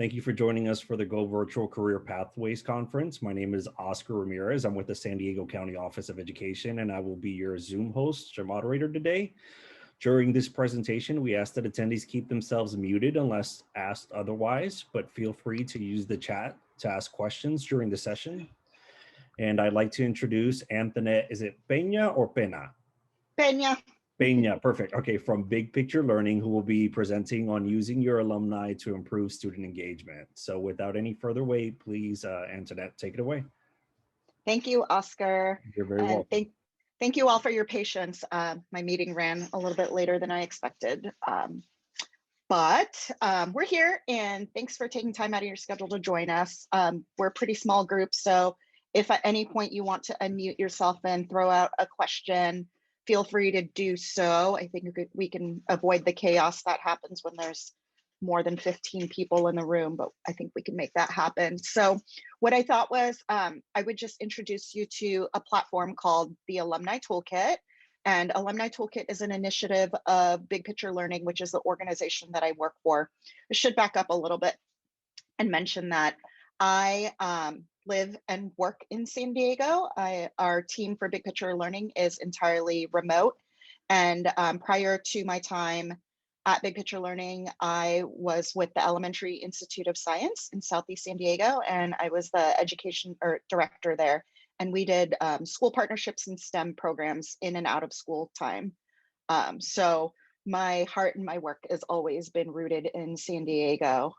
Thank you for joining us for the Go Virtual Career Pathways Conference. My name is Oscar Ramirez. I'm with the San Diego County Office of Education, and I will be your Zoom host or moderator today. During this presentation, we ask that attendees keep themselves muted unless asked otherwise, but feel free to use the chat to ask questions during the session. And I'd like to introduce Antoinette, is it Peña or Pena? Peña. Peña, perfect. Okay, from Big Picture Learning, who will be presenting on using your alumni to improve student engagement. So without any further wait, please, Antoinette, take it away. Thank you, Oscar. You're very welcome. Thank you all for your patience. My meeting ran a little bit later than I expected. But we're here, and thanks for taking time out of your schedule to join us. We're a pretty small group, so if at any point you want to unmute yourself and throw out a question, feel free to do so. I think we can avoid the chaos that happens when there's more than 15 people in the room, but I think we can make that happen. So what I thought was I would just introduce you to a platform called the Alumni Toolkit. And Alumni Toolkit is an initiative of Big Picture Learning, which is the organization that I work for. I should back up a little bit and mention that I live and work in San Diego. Our team for Big Picture Learning is entirely remote. And prior to my time at Big Picture Learning, I was with the Elementary Institute of Science in Southeast San Diego, and I was the education director there. And we did school partnerships and STEM programs in and out of school time. So my heart and my work has always been rooted in San Diego.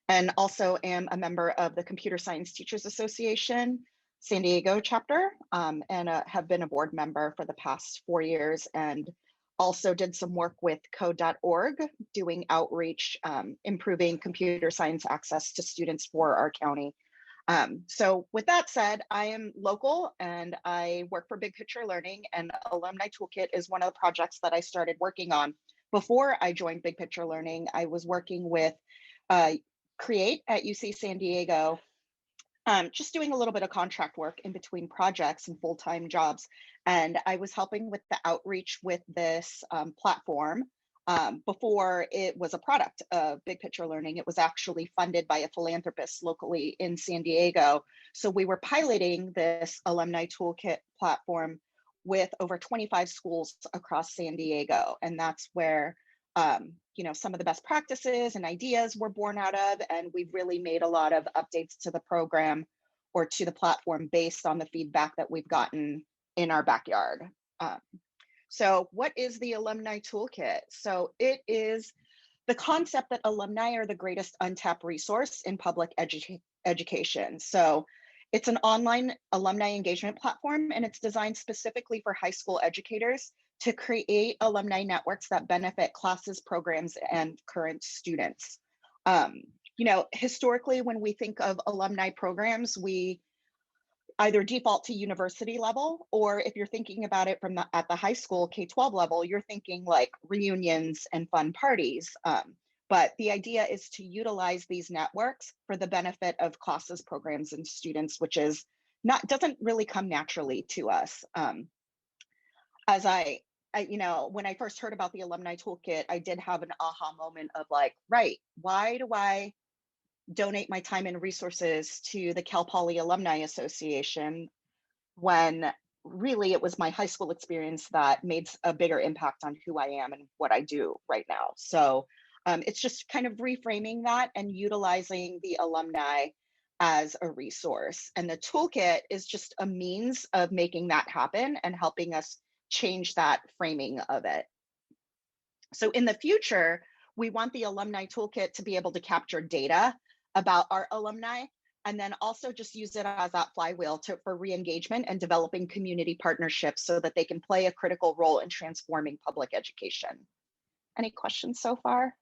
And also am a member of the Computer Science Teachers Association San Diego chapter, and have been a board member for the past 4 years, and also did some work with code.org doing outreach, improving computer science access to students for our county. So with that said, I am local and I work for Big Picture Learning, and Alumni Toolkit is one of the projects that I started working on. Before I joined Big Picture Learning, I was working with Create at UC San Diego, just doing a little bit of contract work in between projects and full-time jobs. And I was helping with the outreach with this platform before it was a product of Big Picture Learning. It was actually funded by a philanthropist locally in San Diego. So we were piloting this Alumni Toolkit platform with over 25 schools across San Diego. And that's where some of the best practices and ideas were born out of, and we've really made a lot of updates to the program or to the platform based on the feedback that we've gotten in our backyard. So what is the Alumni Toolkit? So it is the concept that alumni are the greatest untapped resource in public education. So it's an online alumni engagement platform, and it's designed specifically for high school educators to create alumni networks that benefit classes, programs, and current students. Historically, when we think of alumni programs, we either default to university level, or if you're thinking about it at the high school K-12 level, you're thinking like reunions and fun parties. But the idea is to utilize these networks for the benefit of classes, programs, and students, which doesn't really come naturally to us. When I first heard about the Alumni Toolkit, I did have an aha moment of like, right, why do I donate my time and resources to the Cal Poly Alumni Association when really it was my high school experience that made a bigger impact on who I am and what I do right now. So it's just kind of reframing that and utilizing the alumni as a resource. And the toolkit is just a means of making that happen and helping us change that framing of it. So in the future, we want the Alumni Toolkit to be able to capture data about our alumni, and then also just use it as that flywheel for re-engagement and developing community partnerships so that they can play a critical role in transforming public education. Any questions so far?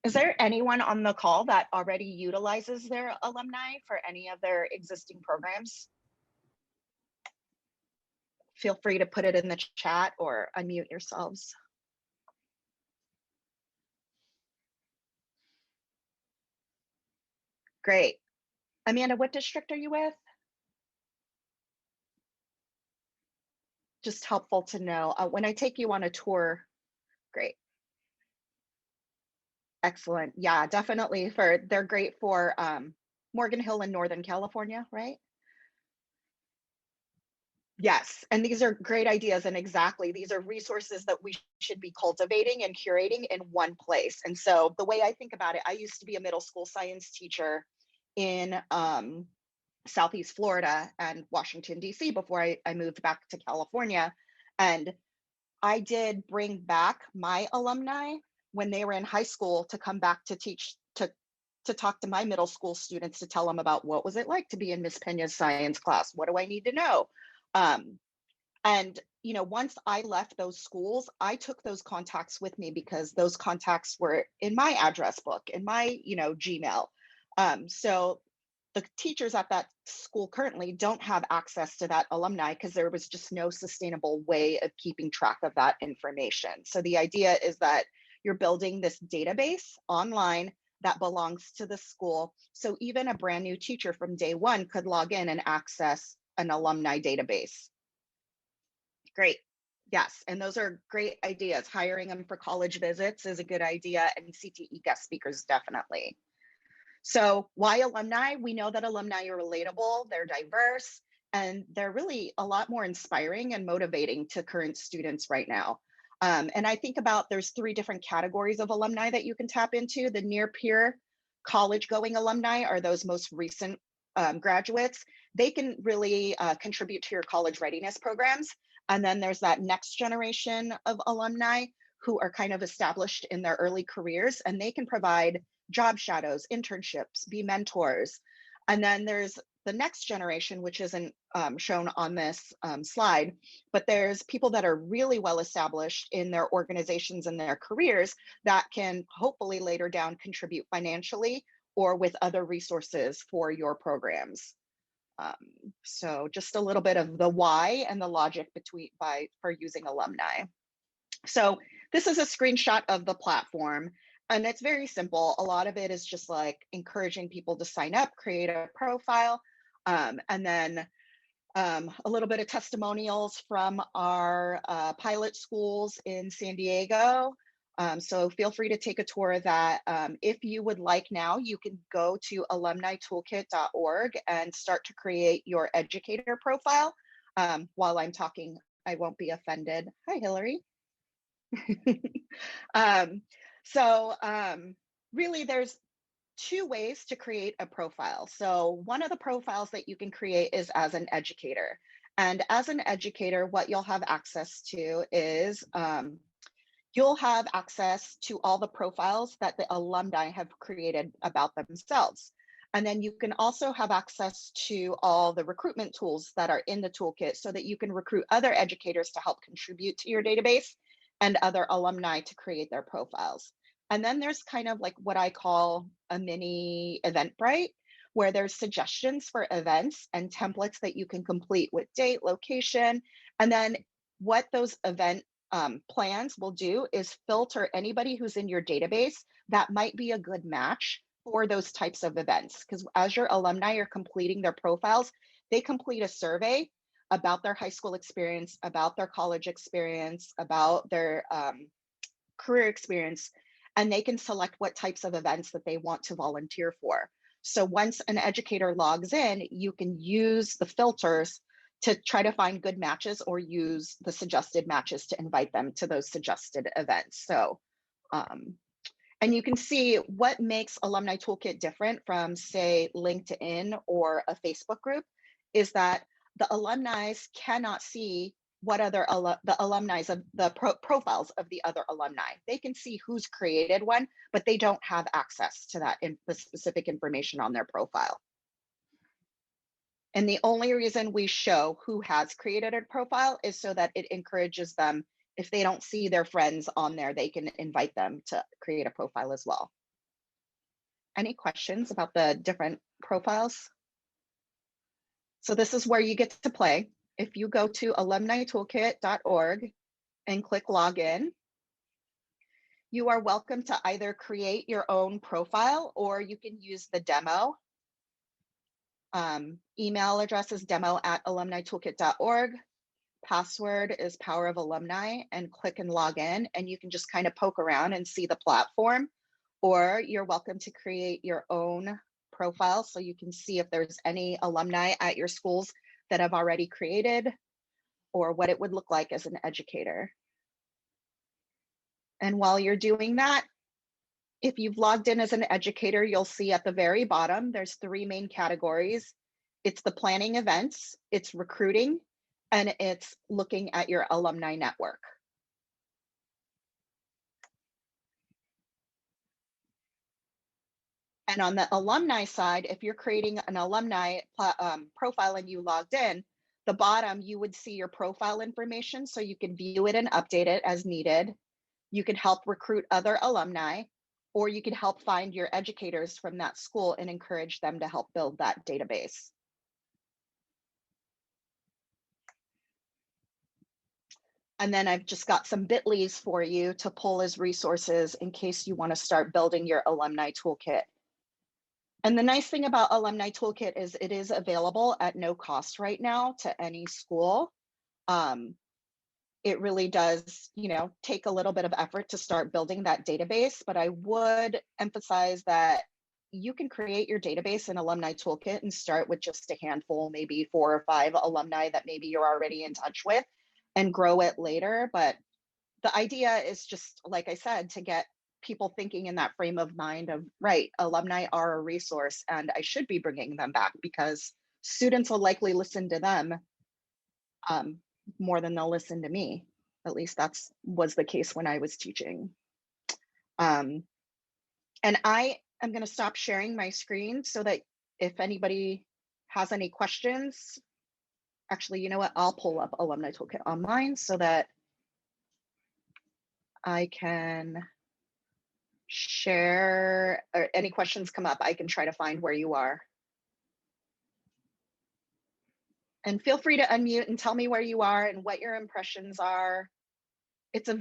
Is there anyone on the call that already utilizes their alumni for any of their existing programs? Feel free to put it in the chat or unmute yourselves. Great. Amanda, what district are you with? Just helpful to know. When I take you on a tour, great. Excellent. Yeah, definitely they're great for Morgan Hill in Northern California, right? Yes, and these are great ideas, and exactly, these are resources that we should be cultivating and curating in one place. And so the way I think about it, I used to be a middle school science teacher in Southeast Florida and Washington, D.C. before I moved back to California. And I did bring back my alumni when they were in high school to come back to teach, to talk to my middle school students, to tell them about what was it like to be in Miss Pena's science class? What do I need to know? Um, and once I left those schools, I took those contacts with me because those contacts were in my address book, in my Gmail. So the teachers at that school currently don't have access to that alumni because there was just no sustainable way of keeping track of that information. So the idea is that you're building this database online that belongs to the school. So even a brand new teacher from day one could log in and access an alumni database. Great. Yes, and those are great ideas. Hiring them for college visits is a good idea, and CTE guest speakers definitely. So why alumni? We know that alumni are relatable, they're diverse, and they're really a lot more inspiring and motivating to current students right now. And I think about there's three different categories of alumni that you can tap into. The near peer college going alumni are those most recent graduates. They can really contribute to your college readiness programs. And then there's that next generation of alumni who are kind of established in their early careers, and they can provide job shadows, internships, be mentors. And then there's the next generation, which isn't shown on this slide, but there's people that are really well established in their organizations and their careers that can hopefully later down contribute financially or with other resources for your programs. So just a little bit of the why and the logic for using alumni. So this is a screenshot of the platform, and it's very simple. A lot of it is just like encouraging people to sign up, create a profile, and then a little bit of testimonials from our pilot schools in San Diego. So feel free to take a tour of that. If you would like now, you can go to alumnitoolkit.org and start to create your educator profile. While I'm talking, I won't be offended. Hi, Hillary. um, so really there's two ways to create a profile. So one of the profiles that you can create is as an educator. And as an educator, what you'll have access to is you'll have access to all the profiles that the alumni have created about themselves. And then you can also have access to all the recruitment tools that are in the toolkit so that you can recruit other educators to help contribute to your database and other alumni to create their profiles. And then there's kind of like what I call a mini Eventbrite, where there's suggestions for events and templates that you can complete with date, location, and then what those event plans will do is filter anybody who's in your database that might be a good match for those types of events. Because as your alumni are completing their profiles, they complete a survey about their high school experience, about their college experience, about their career experience, and they can select what types of events that they want to volunteer for. So once an educator logs in, you can use the filters to try to find good matches or use the suggested matches to invite them to those suggested events. So, and you can see what makes Alumni Toolkit different from, say, LinkedIn or a Facebook group is that the alumni cannot see what other the alumni of the profiles of the other alumni. They can see who's created one, but they don't have access to that the specific information on their profile. And the only reason we show who has created a profile is so that it encourages them. If they don't see their friends on there, they can invite them to create a profile as well. Any questions about the different profiles? So this is where you get to play. If you go to alumnitoolkit.org and click login, you are welcome to either create your own profile or you can use the demo. Email address is demo@alumnitoolkit.org. Password is Power of Alumni, and click and log in, and you can just kind of poke around and see the platform. or you're welcome to create your own profile so you can see if there's any alumni at your schools that have already created or what it would look like as an educator. And while you're doing that, if you've logged in as an educator, you'll see at the very bottom, there's 3 main categories. It's the planning events, it's recruiting, and it's looking at your alumni network. And on the alumni side, if you're creating an alumni profile and you logged in, the bottom, you would see your profile information so you can view it and update it as needed. You can help recruit other alumni, or you can help find your educators from that school and encourage them to help build that database. And then I've just got some bit.lys for you to pull as resources in case you want to start building your alumni toolkit. And the nice thing about Alumni Toolkit is it is available at no cost right now to any school. It really does, take a little bit of effort to start building that database, but I would emphasize that you can create your database in Alumni Toolkit and start with just a handful, maybe 4 or 5 alumni that maybe you're already in touch with and grow it later. But the idea is just, like I said, to get people thinking in that frame of mind of, right, alumni are a resource and I should be bringing them back because students will likely listen to them more than they'll listen to me. At least was the case when I was teaching. And I am going to stop sharing my screen so that if anybody has any questions, actually, you know what, I'll pull up Alumni Toolkit online so that I can share, or any questions come up, I can try to find where you are. And feel free to unmute and tell me where you are and what your impressions are. It's a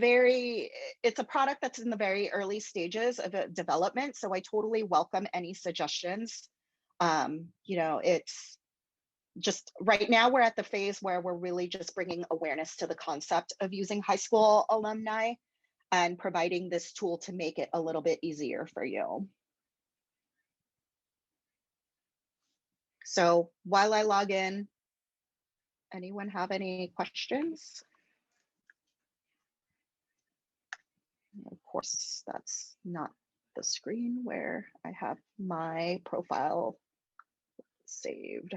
product that's in the very early stages of development, so I totally welcome any suggestions. It's just right now we're at the phase where we're really just bringing awareness to the concept of using high school alumni and providing this tool to make it a little bit easier for you. So while I log in, anyone have any questions? Of course, that's not the screen where I have my profile saved.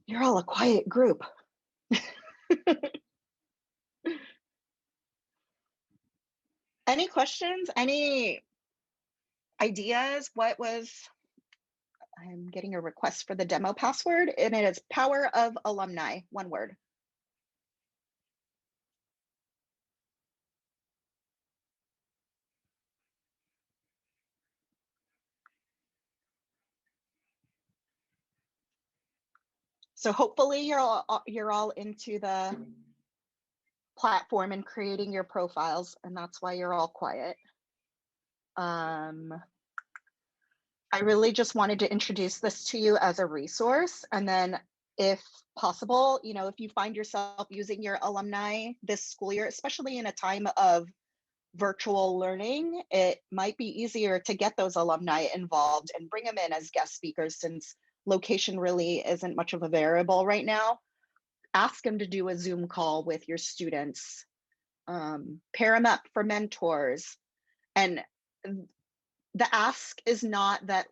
You're all a quiet group. Any questions? Any ideas? I'm getting a request for the demo password, and it is Power of Alumni, one word. So hopefully you're all into the platform and creating your profiles, and that's why you're all quiet. I really just wanted to introduce this to you as a resource. And then if possible, if you find yourself using your alumni this school year, especially in a time of virtual learning, it might be easier to get those alumni involved and bring them in as guest speakers since location really isn't much of a variable right now. Ask them to do a Zoom call with your students, pair them up for mentors. And the ask is not that,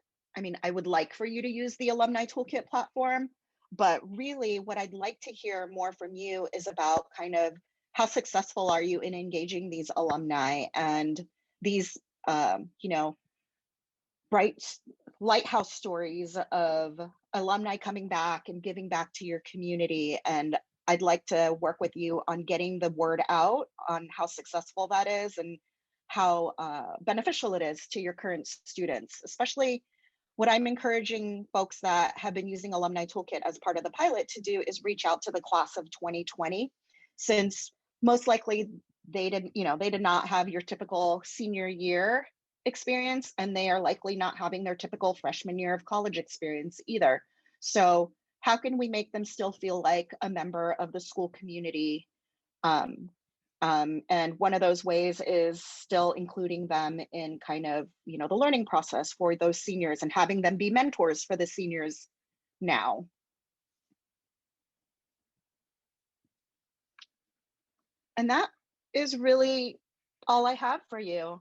I would like for you to use the Alumni Toolkit platform, but really what I'd like to hear more from you is about kind of how successful are you in engaging these alumni and these, bright lighthouse stories of alumni coming back and giving back to your community. And I'd like to work with you on getting the word out on how successful that is and how beneficial it is to your current students. Especially what I'm encouraging folks that have been using Alumni Toolkit as part of the pilot to do is reach out to the class of 2020, since most likely they did not have your typical senior year experience, and they are likely not having their typical freshman year of college experience either. So how can we make them still feel like a member of the school community? And one of those ways is still including them in kind of, the learning process for those seniors and having them be mentors for the seniors now. And that is really all I have for you.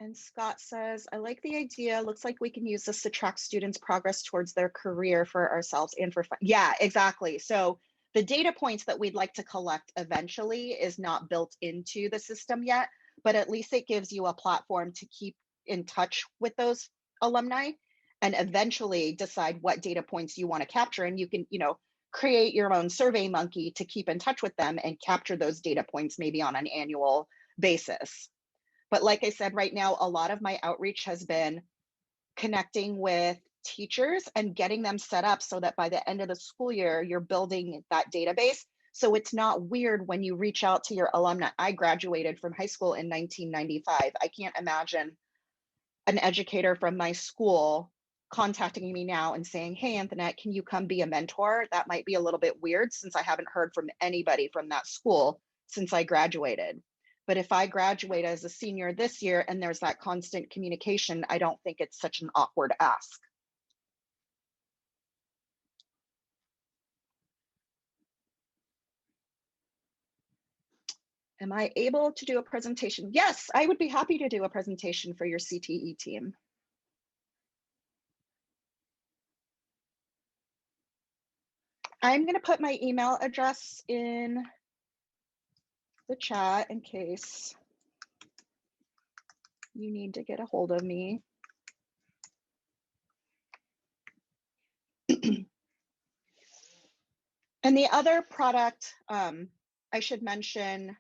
And Scott says, I like the idea. Looks like we can use this to track students' progress towards their career for ourselves and for fun. Yeah, exactly. So the data points that we'd like to collect eventually is not built into the system yet, but at least it gives you a platform to keep in touch with those alumni and eventually decide what data points you want to capture. And you can, create your own survey monkey to keep in touch with them and capture those data points maybe on an annual basis. But like I said, right now, a lot of my outreach has been connecting with teachers and getting them set up so that by the end of the school year, you're building that database. So it's not weird when you reach out to your alumni. I graduated from high school in 1995. I can't imagine an educator from my school contacting me now and saying, hey, Antoinette, can you come be a mentor? That might be a little bit weird since I haven't heard from anybody from that school since I graduated. But if I graduate as a senior this year and there's that constant communication, I don't think it's such an awkward ask. Am I able to do a presentation? Yes, I would be happy to do a presentation for your CTE team. I'm going to put my email address in the chat in case you need to get a hold of me. And the other product I should mention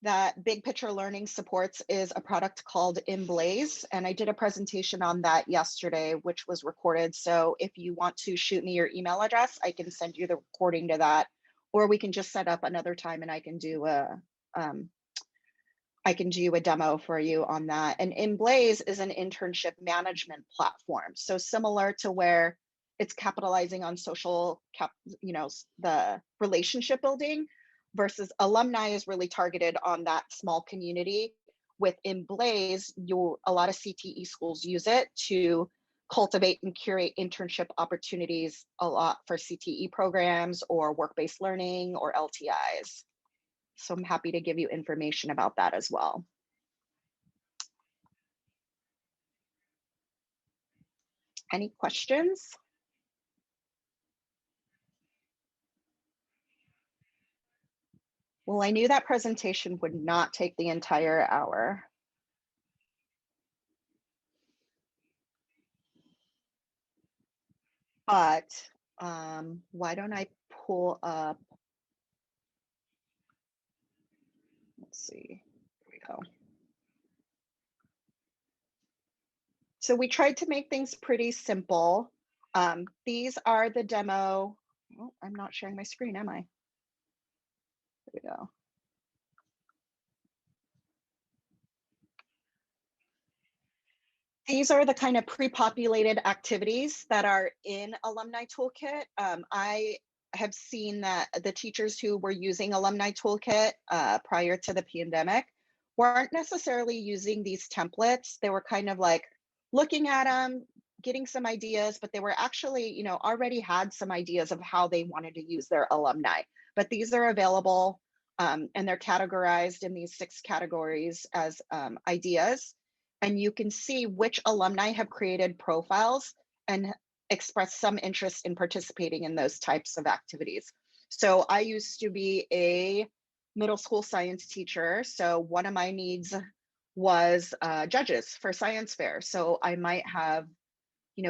that Big Picture Learning supports is a product called Emblaze. And I did a presentation on that yesterday, which was recorded. So if you want to shoot me your email address, I can send you the recording to that, or we can just set up another time and I can do a demo for you on that. And Emblaze is an internship management platform. So similar to where it's capitalizing on social, the relationship building, versus Alumni is really targeted on that small community. With Emblaze, a lot of CTE schools use it to cultivate and curate internship opportunities a lot for CTE programs or work-based learning or LTIs. So I'm happy to give you information about that as well. Any questions? Well, I knew that presentation would not take the entire hour. But why don't I pull up, let's see, here we go. So we tried to make things pretty simple. These are the demo. Oh, I'm not sharing my screen, am I? There we go. These are the kind of pre-populated activities that are in Alumni Toolkit. I have seen that the teachers who were using Alumni Toolkit prior to the pandemic weren't necessarily using these templates. They were kind of like looking at them, getting some ideas, but they were actually, already had some ideas of how they wanted to use their alumni. But these are available and they're categorized in these 6 categories as ideas. And you can see which alumni have created profiles and expressed some interest in participating in those types of activities. So I used to be a middle school science teacher. So one of my needs was judges for science fair. So I might have,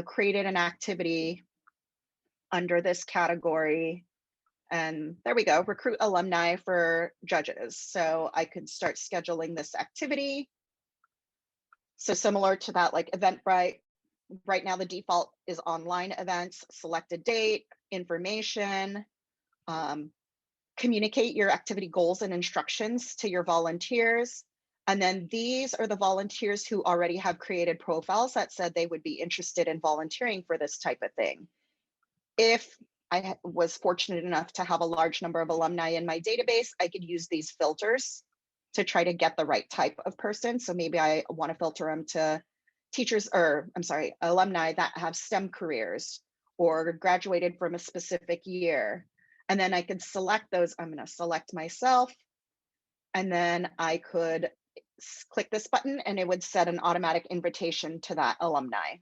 created an activity under this category. And there we go, recruit alumni for judges. So I could start scheduling this activity. So similar to that, like Eventbrite, right now the default is online events, select a date, information, communicate your activity goals and instructions to your volunteers, And then these are the volunteers who already have created profiles that said they would be interested in volunteering for this type of thing. If I was fortunate enough to have a large number of alumni in my database, I could use these filters to try to get the right type of person. So maybe I want to filter them to teachers, or I'm sorry, alumni that have STEM careers or graduated from a specific year. And then I could select those. I'm going to select myself. And then I could click this button and it would set an automatic invitation to that alumni.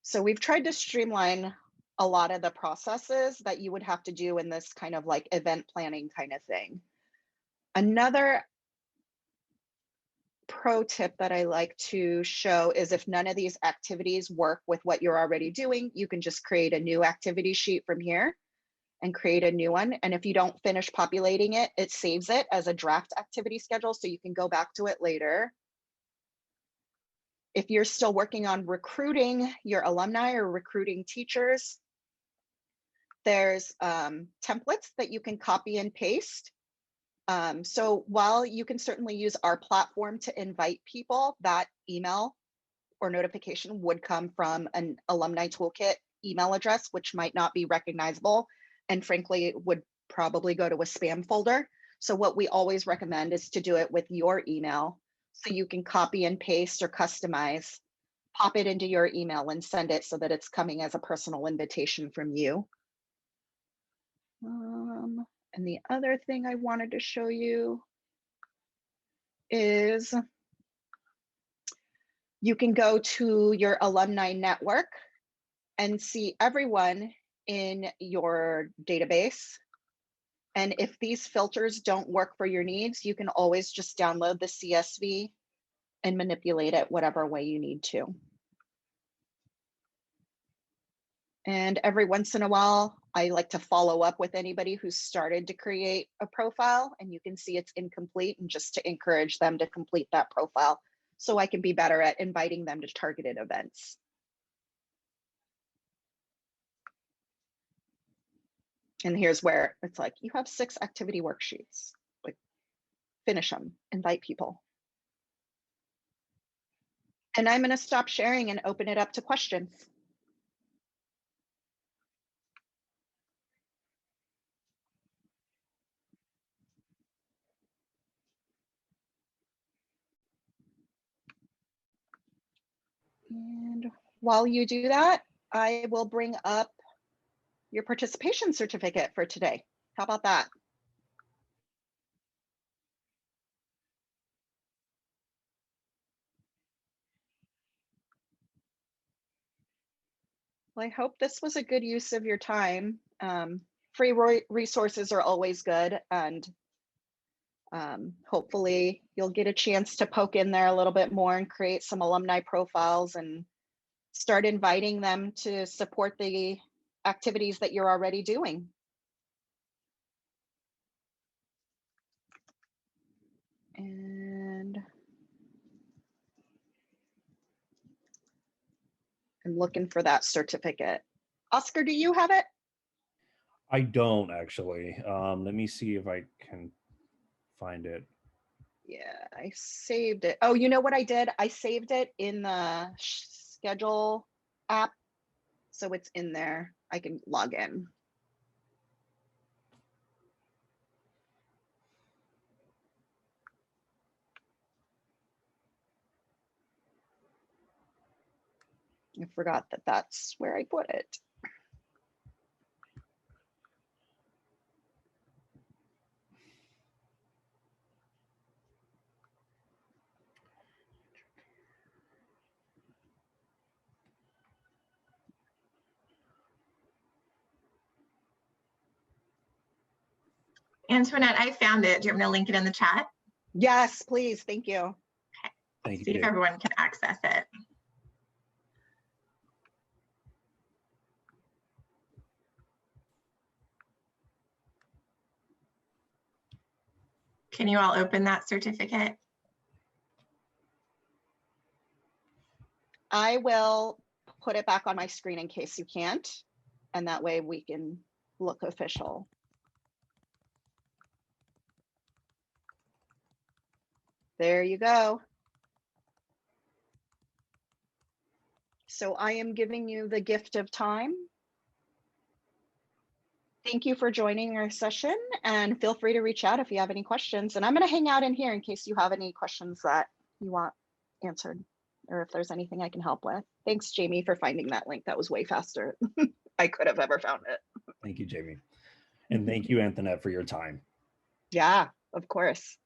So we've tried to streamline a lot of the processes that you would have to do in this kind of like event planning kind of thing. Another pro tip that I like to show is if none of these activities work with what you're already doing, you can just create a new activity sheet from here and create a new one. And if you don't finish populating it, it saves it as a draft activity schedule so you can go back to it later. If you're still working on recruiting your alumni or recruiting teachers, there's templates that you can copy and paste. So while you can certainly use our platform to invite people, that email or notification would come from an Alumni Toolkit email address, which might not be recognizable, and frankly, it would probably go to a spam folder. So what we always recommend is to do it with your email, so you can copy and paste or customize, pop it into your email and send it so that it's coming as a personal invitation from you. And the other thing I wanted to show you is you can go to your alumni network and see everyone in your database. And if these filters don't work for your needs, you can always just download the CSV and manipulate it whatever way you need to. And every once in a while, I like to follow up with anybody who's started to create a profile, and you can see it's incomplete, and just to encourage them to complete that profile so I can be better at inviting them to targeted events. And here's where it's like, you have 6 activity worksheets, like finish them, invite people. And I'm going to stop sharing and open it up to questions. And while you do that, I will bring up your participation certificate for today. How about that? Well, I hope this was a good use of your time. Free resources are always good, and hopefully you'll get a chance to poke in there a little bit more and create some alumni profiles and start inviting them to support the activities that you're already doing. And I'm looking for that certificate. Oscar, do you have it? I don't actually. Let me see if I can find it. Yeah, I saved it. Oh, you know what I did? I saved it in the schedule app. So it's in there. I can log in. I forgot that that's where I put it. Antoinette, I found it. Do you want me to link it in the chat? Yes, please. Thank you. Okay. Thank See you. if everyone can access it. Can you all open that certificate? I will put it back on my screen in case you can't, and that way we can look official. There you go. So I am giving you the gift of time. Thank you for joining our session, and feel free to reach out if you have any questions. And I'm going to hang out in here in case you have any questions that you want answered, or if there's anything I can help with. Thanks, Jamie, for finding that link. That was way faster than I could have ever found it. Thank you, Jamie. And thank you, Antoinette, for your time. Yeah, of course.